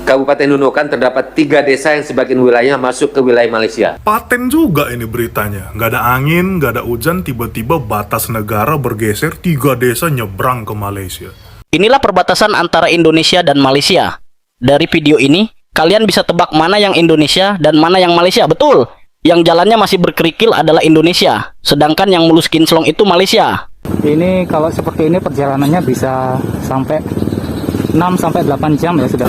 Kabupaten Nunukan terdapat 3 desa yang sebagian wilayahnya masuk ke wilayah Malaysia. Paten juga ini beritanya. Nggak ada angin, nggak ada hujan, tiba-tiba batas negara bergeser, 3 desa nyebrang ke Malaysia. Inilah perbatasan antara Indonesia dan Malaysia. Dari video ini, kalian bisa tebak mana yang Indonesia dan mana yang Malaysia. Betul, yang jalannya masih berkerikil adalah Indonesia, sedangkan yang mulus kinclong itu Malaysia. Ini kalau seperti ini perjalanannya bisa sampai 6-8 jam ya sudah.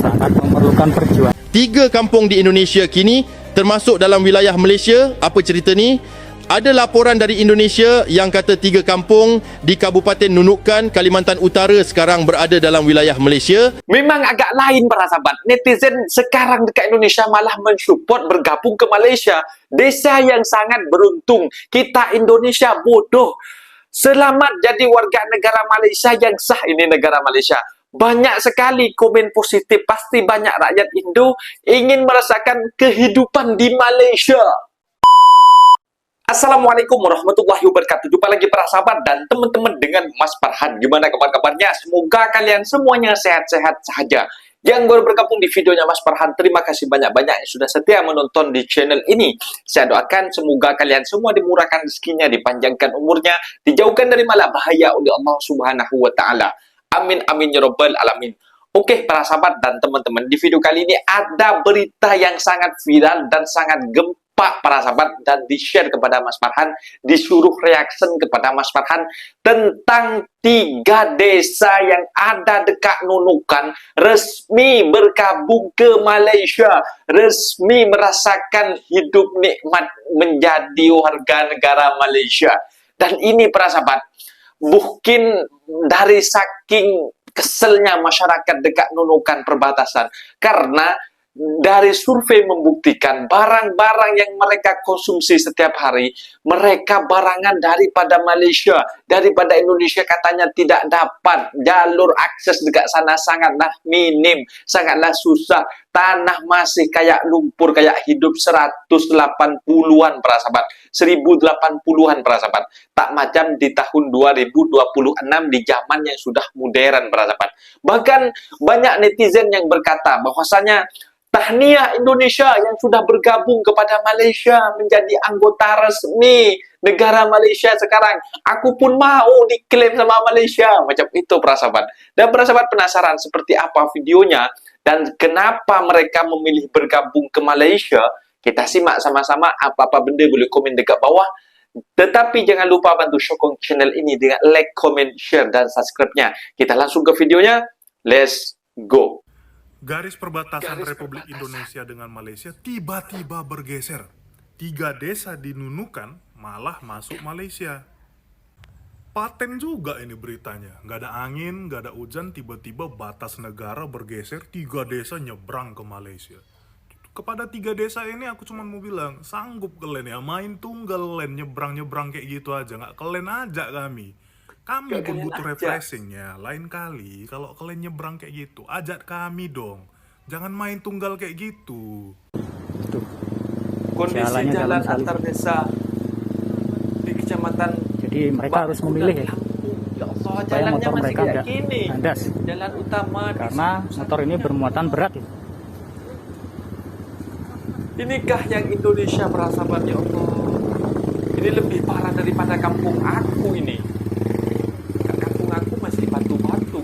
Sangat memerlukan perjuangan. 3 kampung di Indonesia kini termasuk dalam wilayah Malaysia. Apa cerita ni? Ada laporan dari Indonesia yang kata 3 kampung di Kabupaten Nunukan, Kalimantan Utara sekarang berada dalam wilayah Malaysia. Memang agak lain para sahabat. Netizen sekarang dekat Indonesia malah mensupport bergabung ke Malaysia. Desa yang sangat beruntung. Kita Indonesia bodoh. Selamat jadi warga negara Malaysia yang sah, ini negara Malaysia. Banyak sekali komen positif. Pasti banyak rakyat Indo ingin merasakan kehidupan di Malaysia. Assalamualaikum warahmatullahi wabarakatuh. Jumpa lagi para sahabat dan teman-teman dengan Mas Farhan. Gimana kabar-kabarnya? Semoga kalian semuanya sehat-sehat saja. Yang baru bergabung di videonya Mas Farhan, terima kasih banyak-banyak yang sudah setia menonton di channel ini. Saya doakan semoga kalian semua dimurahkan rezekinya, dipanjangkan umurnya, dijauhkan dari malah bahaya oleh Allah Subhanahu wa taala. Amin amin ya rabbal alamin. Oke para sahabat dan teman-teman, di video kali ini ada berita yang sangat viral dan sangat gempa para sahabat, dan di-share kepada Mas Farhan, disuruh reaction kepada Mas Farhan tentang 3 desa yang ada dekat Nunukan resmi bergabung ke Malaysia, resmi merasakan hidup nikmat menjadi warga negara Malaysia. Dan ini para sahabat, mungkin dari saking keselnya masyarakat dekat Nunukan perbatasan, karena dari survei membuktikan barang-barang yang mereka konsumsi setiap hari, mereka barangan daripada Malaysia, daripada Indonesia. Katanya tidak dapat, jalur akses dekat sana sangatlah minim, sangatlah susah. Tanah masih kayak lumpur, kayak hidup 180-an para sahabat, 1080-an para sahabat. Tak macam di tahun 2026 di zaman yang sudah modern para sahabat. Bahkan banyak netizen yang berkata bahwasanya tahniah Indonesia yang sudah bergabung kepada Malaysia menjadi anggota resmi negara Malaysia sekarang. Aku pun mau diklaim sama Malaysia. Macam itu para sahabat. Dan para sahabat penasaran seperti apa videonya dan kenapa mereka memilih bergabung ke Malaysia? Kita simak sama-sama. Apa-apa benda boleh komen dekat bawah. Tetapi jangan lupa bantu sokong channel ini dengan like, comment, share, dan subscribe-nya. Kita langsung ke videonya. Let's go. Garis perbatasan Republik Indonesia dengan Malaysia tiba-tiba bergeser. 3 desa di Nunukan malah masuk Malaysia. Paten juga ini beritanya. Nggak ada angin, nggak ada hujan, tiba-tiba batas negara bergeser, 3 desa nyebrang ke Malaysia. Kepada 3 desa ini aku cuma mau bilang, sanggup kalian ya main tunggal len nyebrang-nyebrang kayak gitu aja. Nggak kalian ajak kami. Kami pun butuh refreshing ya. Lain kali kalau kalian nyebrang kayak gitu, ajak kami dong. Jangan main tunggal kayak gitu. Kondisi jalan antar desa di kecamatan. Jadi mereka harus memilih ya. Ya Allah, Supaya jalannya motor masih mereka kayak nggak gini. kandas. Jalan utama. Karena motor ini bermuatan berat ya. Inikah yang Indonesia para sahabat, ya Allah. Ini lebih parah daripada kampung aku ini. Kampung aku masih batu-batu,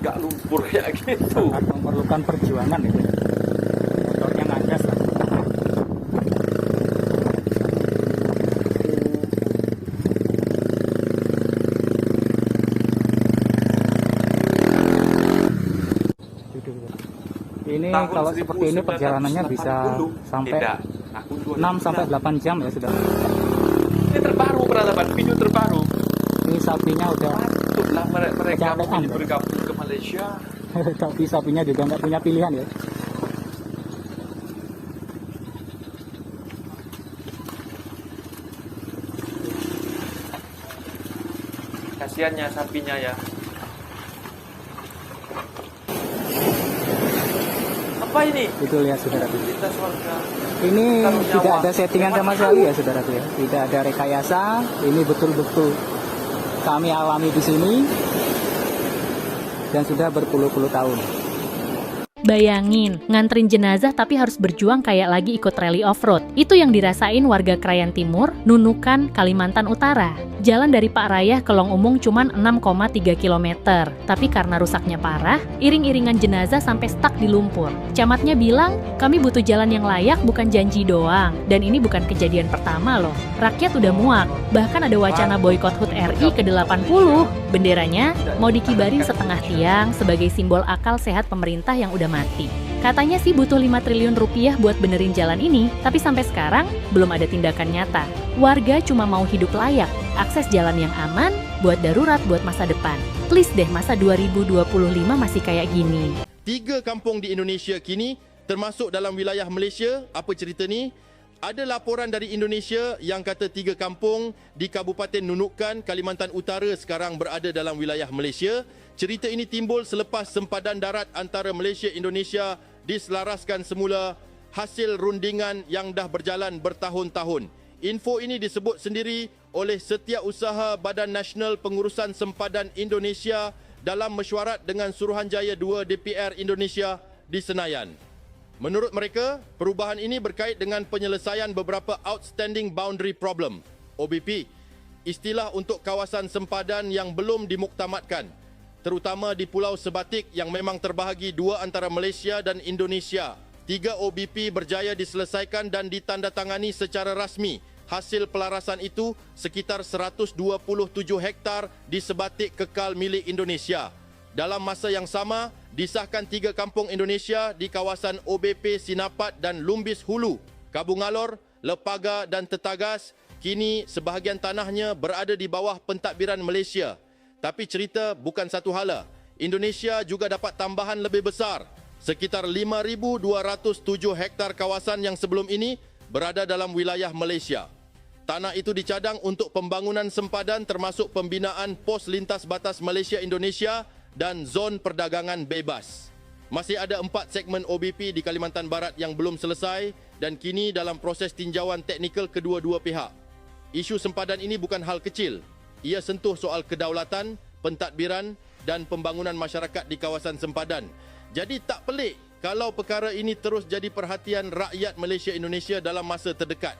gak lumpur kayak gitu. Sangat memerlukan perjuangan itu. Motornya ngandas lah. Ini Tahun kalau seperti ini perjalanannya bisa 1980. sampai Tidak. Aku 6-8 jam ya sudah. Ini terbaru para sahabat, video terbaru. Ini sapinya udah Patutlah mereka Kecapean, memilih Bro. bergabung ke Malaysia. tapi sapinya juga nggak punya pilihan ya. Kasiannya sapinya ya. Apa ini? Itu lihat saudaraku. Kita surga. Ini Taruh tidak nyawa. ada settingan sama sekali ya saudaraku ya. Tidak ada rekayasa. Ini betul-betul kami alami di sini dan sudah berpuluh-puluh tahun. Bayangin, nganterin jenazah tapi harus berjuang kayak lagi ikut rally off-road. Itu yang dirasain warga Krayan Timur, Nunukan, Kalimantan Utara. Jalan dari Pak Rayah ke Long Umung cuman 6,3 km. Tapi karena rusaknya parah, iring-iringan jenazah sampai stuck di lumpur. Camatnya bilang, kami butuh jalan yang layak bukan janji doang. Dan ini bukan kejadian pertama loh. Rakyat udah muak. Bahkan ada wacana boykot HUT RI ke-80. Benderanya mau dikibarin setengah tiang sebagai simbol akal sehat pemerintah yang udah mati. Katanya sih butuh 5 triliun rupiah buat benerin jalan ini, tapi sampai sekarang belum ada tindakan nyata. Warga cuma mau hidup layak, akses jalan yang aman, buat darurat buat masa depan. Please deh, masa 2025 masih kayak gini. 3 kampung di Indonesia kini termasuk dalam wilayah Malaysia. Apa cerita ni? Ada laporan dari Indonesia yang kata 3 kampung di Kabupaten Nunukan, Kalimantan Utara sekarang berada dalam wilayah Malaysia. Cerita ini timbul selepas sempadan darat antara Malaysia-Indonesia diselaraskan semula hasil rundingan yang dah berjalan bertahun-tahun. Info ini disebut sendiri oleh Setiausaha Badan Nasional Pengurusan Sempadan Indonesia dalam mesyuarat dengan Suruhanjaya 2 DPR Indonesia di Senayan. Menurut mereka, perubahan ini berkait dengan penyelesaian beberapa outstanding boundary problem, OBP, istilah untuk kawasan sempadan yang belum dimuktamadkan, terutama di Pulau Sebatik yang memang terbahagi 2 antara Malaysia dan Indonesia. 3 OBP berjaya diselesaikan dan ditandatangani secara rasmi. Hasil pelarasan itu sekitar 127 hektar di Sebatik kekal milik Indonesia. Dalam masa yang sama, disahkan 3 kampung Indonesia di kawasan OBP Sinapat dan Lumbis Hulu, Kabung Alor, Lepaga dan Tetagas. Kini sebahagian tanahnya berada di bawah pentadbiran Malaysia. Tapi cerita bukan satu hala. Indonesia juga dapat tambahan lebih besar. Sekitar 5,207 hektar kawasan yang sebelum ini berada dalam wilayah Malaysia. Tanah itu dicadang untuk pembangunan sempadan termasuk pembinaan pos lintas batas Malaysia-Indonesia dan zon perdagangan bebas. Masih ada 4 segmen OBP di Kalimantan Barat yang belum selesai dan kini dalam proses tinjauan teknikal kedua-dua pihak. Isu sempadan ini bukan hal kecil. Ia sentuh soal kedaulatan, pentadbiran dan pembangunan masyarakat di kawasan sempadan. Jadi tak pelik kalau perkara ini terus jadi perhatian rakyat Malaysia-Indonesia dalam masa terdekat.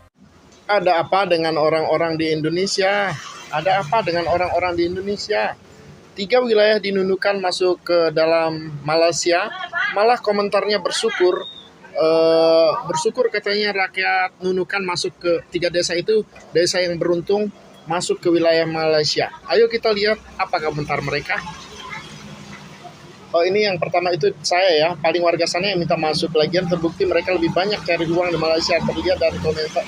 Ada apa dengan orang-orang di Indonesia? Ada apa dengan orang-orang di Indonesia? 3 wilayah di Nunukan masuk ke dalam Malaysia, malah komentarnya bersyukur katanya rakyat Nunukan masuk ke 3 desa itu, desa yang beruntung masuk ke wilayah Malaysia. Ayo kita lihat apa komentar mereka. Oh, ini yang pertama itu saya ya, paling warga sana yang minta masuk. Lagian terbukti mereka lebih banyak cari uang di Malaysia, terlihat dari komentar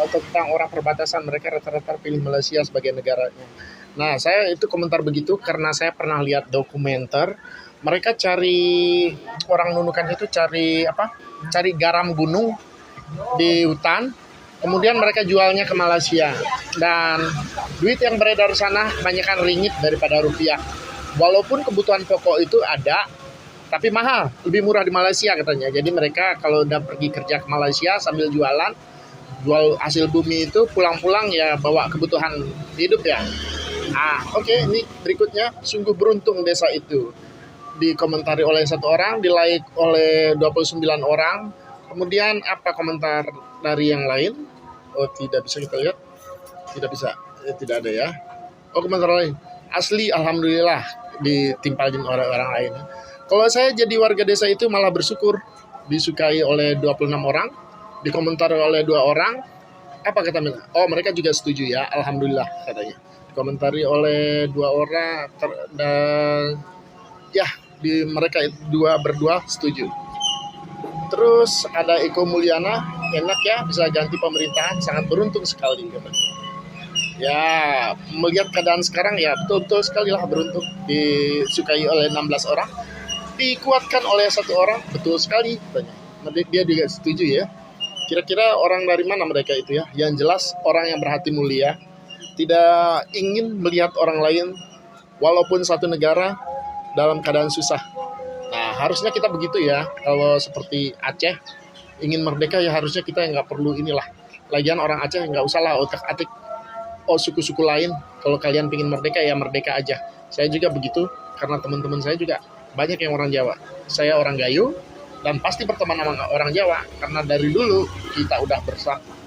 tentang orang perbatasan, mereka rata-rata pilih Malaysia sebagai negaranya. Nah, saya itu komentar begitu karena saya pernah lihat dokumenter. Mereka cari, orang Nunukan itu cari garam gunung di hutan. Kemudian mereka jualnya ke Malaysia. Dan duit yang beredar di sana kebanyakan ringgit daripada rupiah. Walaupun kebutuhan pokok itu ada, tapi mahal, lebih murah di Malaysia katanya. Jadi mereka kalau udah pergi kerja ke Malaysia sambil jual hasil bumi itu, pulang-pulang ya bawa kebutuhan hidup ya. Oke, ini berikutnya, sungguh beruntung desa itu. Dikomentari oleh 1 orang, di-like oleh 29 orang. Kemudian apa komentar dari yang lain? Oh, tidak bisa kita lihat. Tidak bisa, tidak ada ya. Oh, komentar lain. Asli, alhamdulillah, ditimpalin orang-orang lain. Kalau saya jadi warga desa itu malah bersyukur. Disukai oleh 26 orang, dikomentari oleh 2 orang. Apa kata mereka? Oh, mereka juga setuju ya, alhamdulillah katanya. Dikomentari oleh 2 orang dan ya, mereka berdua setuju. Terus ada Eko Mulyana, enak ya bisa ganti pemerintahan, sangat beruntung sekali katanya. Ya, melihat keadaan sekarang ya betul-betul sekali lah beruntung, disukai oleh 16 orang, dikuatkan oleh 1 orang, betul sekali katanya. Dia juga setuju ya. Kira-kira orang dari mana mereka itu ya? Yang jelas orang yang berhati mulia, tidak ingin melihat orang lain walaupun satu negara dalam keadaan susah. Nah, harusnya kita begitu ya. Kalau seperti Aceh ingin merdeka ya harusnya kita nggak perlu inilah. Lagian orang Aceh nggak usah lah otak-atik. suku-suku lain, kalau kalian pingin merdeka ya merdeka aja. Saya juga begitu, karena teman-teman saya juga banyak yang orang Jawa. Saya orang Gayo, dan pasti berteman sama orang Jawa, karena dari dulu kita udah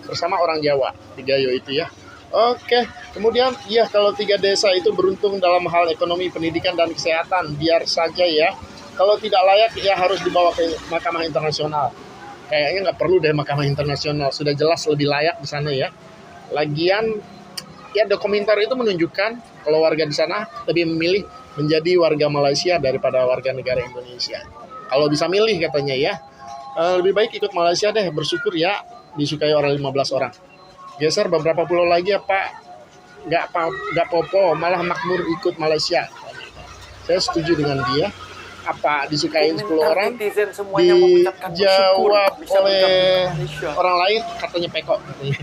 bersama orang Jawa di Gayo itu ya. Oke, kemudian ya kalau 3 desa itu beruntung dalam hal ekonomi, pendidikan, dan kesehatan, biar saja ya. Kalau tidak layak ya harus dibawa ke Mahkamah Internasional. Kayaknya nggak perlu deh Mahkamah Internasional, sudah jelas lebih layak di sana ya. Lagian ya dokumenter itu menunjukkan kalau warga di sana lebih memilih menjadi warga Malaysia daripada warga negara Indonesia. Kalau bisa milih katanya ya, lebih baik ikut Malaysia deh, bersyukur ya disukai oleh 15 orang. Geser beberapa pulau lagi apa nggak popo, malah makmur ikut Malaysia. Saya setuju dengan dia. Apa disukain 10 orang dijawab oleh orang lain katanya pekok katanya.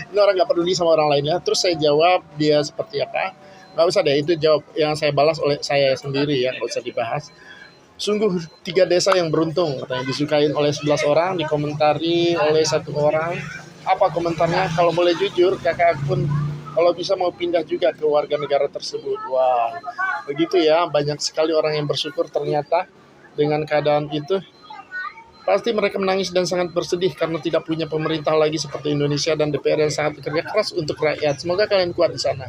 Ini orang nggak peduli sama orang lain ya. Terus saya jawab dia seperti apa, nggak usah deh, itu jawab yang saya balas oleh saya sendiri ya, nggak usah dibahas. Sungguh 3 desa yang beruntung katanya, disukain oleh 11 orang, dikomentari oleh 1 orang. Apa komentarnya? Kalau boleh jujur, kakak pun kalau bisa mau pindah juga ke warga negara tersebut. Wah, begitu ya, banyak sekali orang yang bersyukur ternyata dengan keadaan itu. Pasti mereka menangis dan sangat bersedih karena tidak punya pemerintah lagi seperti Indonesia dan DPR yang sangat bekerja keras untuk rakyat. Semoga kalian kuat di sana.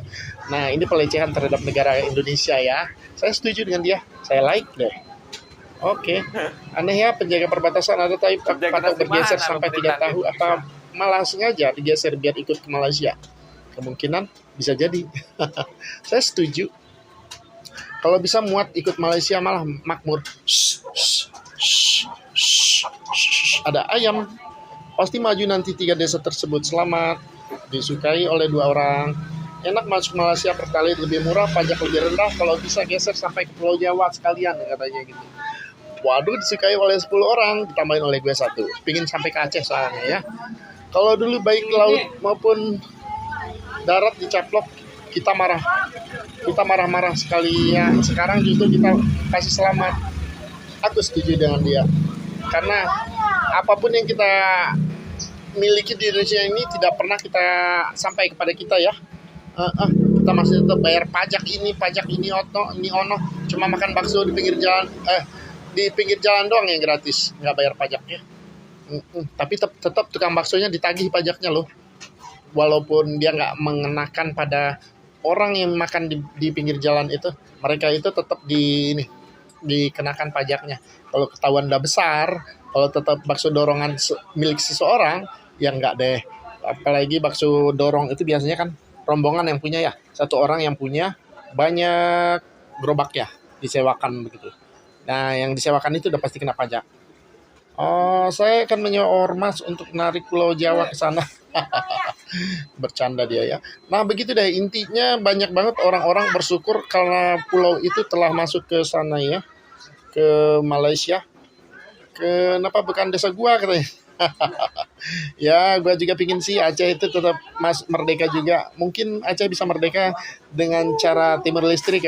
Nah, ini pelecehan terhadap negara Indonesia ya. Saya setuju dengan dia. Saya like deh. Oke. Aneh ya, penjaga perbatasan ada tapi patok bergeser sampai tidak tahu apa malah sengaja digeser biar ikut ke Malaysia. Kemungkinan bisa jadi. Saya setuju. Kalau bisa muat ikut Malaysia malah makmur. Ada ayam. Pasti maju nanti 3 desa tersebut. Selamat. Disukai oleh 2 orang. Enak masuk Malaysia pertalite lebih murah, pajak lebih rendah. Kalau bisa geser sampai ke Pulau Jawa sekalian katanya gitu. Waduh, disukai oleh 10 orang, ditambahin oleh gue 1. Pingin sampai ke Aceh soalnya ya. Kalau dulu baik laut maupun darat dicaplok, kita marah-marah sekali ya. Sekarang justru kita kasih selamat. Aku setuju dengan dia, karena apapun yang kita miliki di Indonesia ini tidak pernah kita sampai kepada kita ya. Kita masih tetap bayar pajak ini ono, cuma makan bakso di pinggir jalan doang yang gratis, nggak bayar pajaknya. Tapi tetap tukang baksonya ditagih pajaknya loh, walaupun dia nggak mengenakan pada orang yang makan di pinggir jalan itu, mereka itu tetap dikenakan pajaknya. Kalau ketahuan udah besar, kalau tetap bakso dorongan milik seseorang, ya nggak deh. Apalagi bakso dorong itu biasanya kan rombongan yang punya ya, 1 orang yang punya banyak gerobak ya, disewakan begitu. Nah, yang disewakan itu udah pasti kena pajak. Oh, saya akan menyewa ormas untuk narik Pulau Jawa ke sana. Bercanda dia ya. Nah, begitu deh, intinya banyak banget orang-orang bersyukur karena pulau itu telah masuk ke sana ya, ke Malaysia. Kenapa bukan desa gua katanya? Ya, gua juga pingin sih Aceh itu tetap merdeka juga. Mungkin Aceh bisa merdeka dengan cara Timur Leste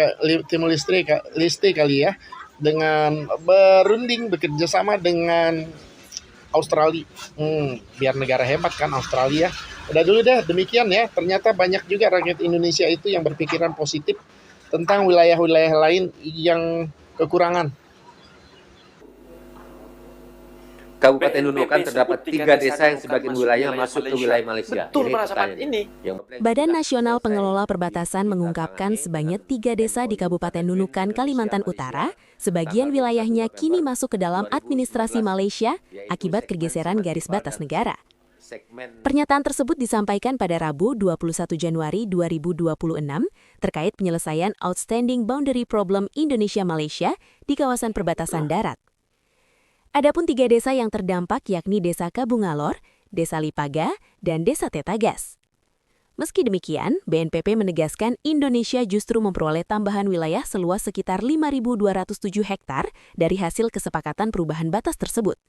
kali ya, dengan berunding bekerja sama dengan Australia. Biar negara hebat kan Australia. Udah dulu deh, demikian ya. Ternyata banyak juga rakyat Indonesia itu yang berpikiran positif tentang wilayah-wilayah lain yang kekurangan. Kabupaten Nunukan terdapat 3 desa yang sebagian wilayah masuk ke wilayah Malaysia. Betul Ini para sahabat pertanyaan. ini. Badan Nasional Pengelola Perbatasan mengungkapkan sebanyak 3 desa di Kabupaten Nunukan, Kalimantan Utara, sebagian wilayahnya kini masuk ke dalam administrasi Malaysia akibat pergeseran garis batas negara. Pernyataan tersebut disampaikan pada Rabu 21 Januari 2026 terkait penyelesaian Outstanding Boundary Problem Indonesia-Malaysia di kawasan perbatasan darat. Adapun 3 desa yang terdampak yakni Desa Kabungalor, Desa Lipaga, dan Desa Tetagas. Meski demikian, BNPB menegaskan Indonesia justru memperoleh tambahan wilayah seluas sekitar 5.207 hektar dari hasil kesepakatan perubahan batas tersebut.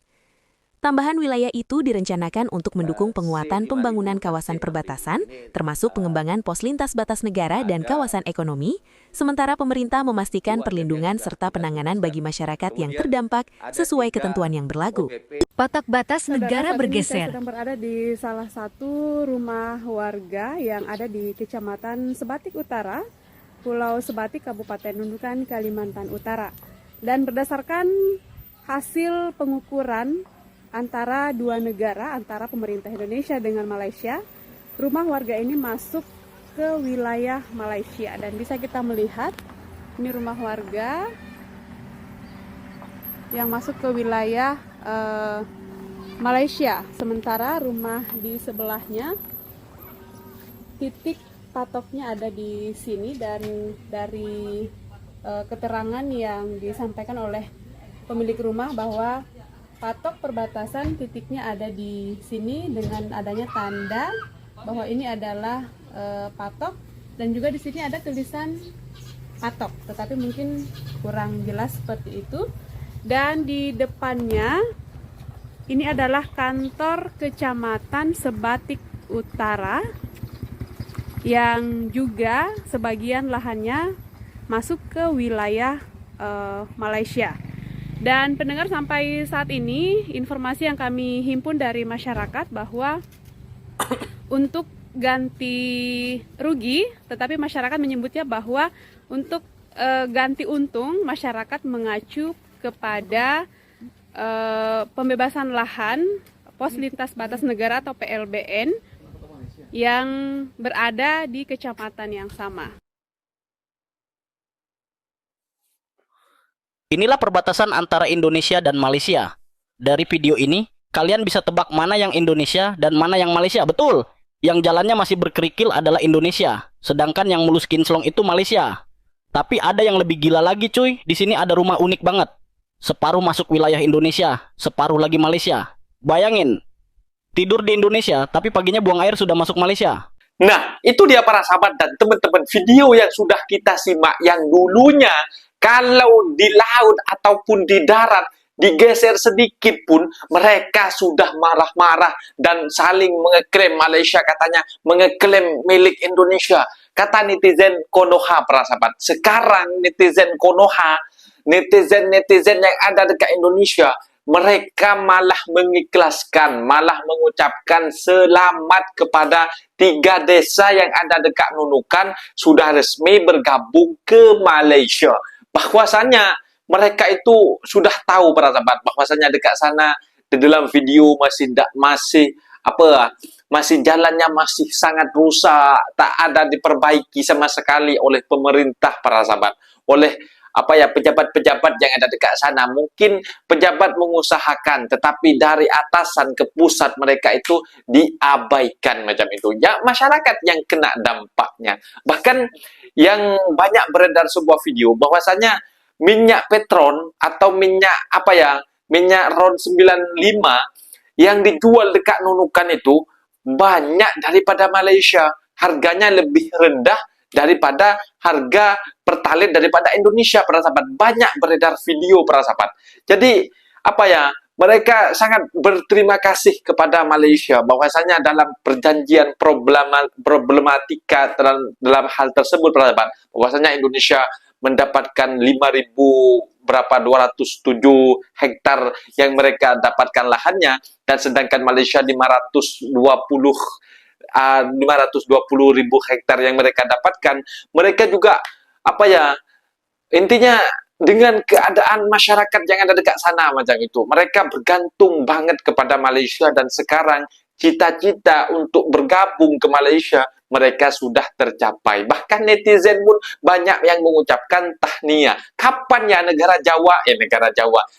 Tambahan wilayah itu direncanakan untuk mendukung penguatan pembangunan kawasan perbatasan, termasuk pengembangan pos lintas batas negara dan kawasan ekonomi, sementara pemerintah memastikan perlindungan serta penanganan bagi masyarakat yang terdampak sesuai ketentuan yang berlaku. Batak batas negara bergeser. Saya sedang berada di salah satu rumah warga yang ada di Kecamatan Sebatik Utara, Pulau Sebatik, Kabupaten Nunukan, Kalimantan Utara. Dan berdasarkan hasil pengukuran antara dua negara, antara pemerintah Indonesia dengan Malaysia, rumah warga ini masuk ke wilayah Malaysia. Dan bisa kita melihat, ini rumah warga yang masuk ke wilayah Malaysia. Sementara rumah di sebelahnya, titik patoknya ada di sini, dan dari keterangan yang disampaikan oleh pemilik rumah bahwa patok perbatasan titiknya ada di sini dengan adanya tanda bahwa ini adalah patok, dan juga di sini ada tulisan patok, tetapi mungkin kurang jelas seperti itu. Dan di depannya ini adalah kantor Kecamatan Sebatik Utara yang juga sebagian lahannya masuk ke wilayah Malaysia. Dan pendengar, sampai saat ini informasi yang kami himpun dari masyarakat bahwa untuk ganti rugi, tetapi masyarakat menyebutnya bahwa untuk ganti untung, masyarakat mengacu kepada pembebasan lahan pos lintas batas negara atau PLBN yang berada di kecamatan yang sama. Inilah perbatasan antara Indonesia dan Malaysia. Dari video ini, kalian bisa tebak mana yang Indonesia dan mana yang Malaysia. Betul, yang jalannya masih berkerikil adalah Indonesia, sedangkan yang mulus kinclong itu Malaysia. Tapi ada yang lebih gila lagi cuy, di sini ada rumah unik banget. Separuh masuk wilayah Indonesia, separuh lagi Malaysia. Bayangin, tidur di Indonesia, tapi paginya buang air sudah masuk Malaysia. Nah, itu dia para sahabat dan teman-teman, video yang sudah kita simak yang dulunya kalau di laut ataupun di darat digeser sedikit pun mereka sudah marah-marah dan saling mengeklaim Malaysia, katanya mengeklaim milik Indonesia. Kata netizen Konoha para sahabat. Sekarang netizen Konoha, netizen-netizen yang ada dekat Indonesia, mereka malah mengikhlaskan, malah mengucapkan selamat kepada 3 desa yang ada dekat Nunukan sudah resmi bergabung ke Malaysia. Bahwasanya mereka itu sudah tahu para sahabat, bahwasanya dekat sana di dalam video masih jalannya masih sangat rusak, tak ada diperbaiki sama sekali oleh pemerintah para sahabat, oleh pejabat-pejabat yang ada dekat sana. Mungkin pejabat mengusahakan, tetapi dari atasan ke pusat mereka itu diabaikan macam itu. Ya, masyarakat yang kena dampaknya. Bahkan yang banyak beredar sebuah video bahwasanya minyak Petron atau minyak minyak RON 95 yang dijual dekat Nunukan itu banyak daripada Malaysia. Harganya lebih rendah daripada harga Pertalite daripada Indonesia para sahabat. Banyak beredar video para sahabat. Jadi mereka sangat berterima kasih kepada Malaysia bahwasanya dalam perjanjian problematika dalam hal tersebut para sahabat, bahwasanya Indonesia mendapatkan 207 hektar yang mereka dapatkan lahannya, dan sedangkan Malaysia 520 ribu hektar yang mereka dapatkan. Mereka juga intinya dengan keadaan masyarakat yang ada dekat sana macam itu, mereka bergantung banget kepada Malaysia, dan sekarang cita-cita untuk bergabung ke Malaysia mereka sudah tercapai. Bahkan netizen pun banyak yang mengucapkan tahniah. Kapan ya negara Jawa,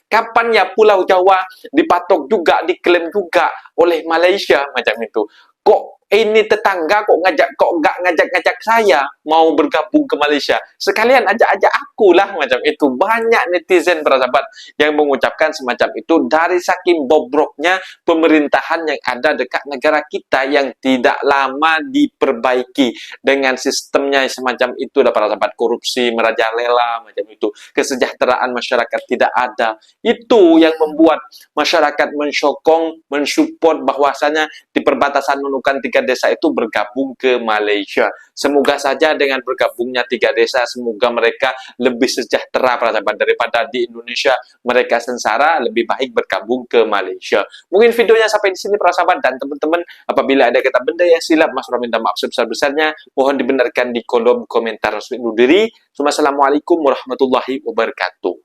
kapan ya Pulau Jawa dipatok juga, diklaim juga oleh Malaysia macam itu. Kok ini tetangga kok nggak ngajak saya mau bergabung ke Malaysia, sekalian ajak aku lah, macam itu. Banyak netizen para sahabat yang mengucapkan semacam itu dari saking bobroknya pemerintahan yang ada dekat negara kita yang tidak lama diperbaiki dengan sistemnya semacam itu para sahabat. Korupsi merajalela macam itu, kesejahteraan masyarakat tidak ada. Itu yang membuat masyarakat mensokong, mensupport bahwasanya di perbatasan Nunukan 3 desa itu bergabung ke Malaysia. Semoga saja dengan bergabungnya 3 desa, semoga mereka lebih sejahtera para sahabat, daripada di Indonesia mereka sengsara. Lebih baik bergabung ke Malaysia. Mungkin videonya sampai di sini para sahabat, dan teman-teman apabila ada kata benda yang silap, Mas Roh minta maaf sebesar-besarnya, mohon dibenarkan di kolom komentar. Assalamualaikum warahmatullahi wabarakatuh.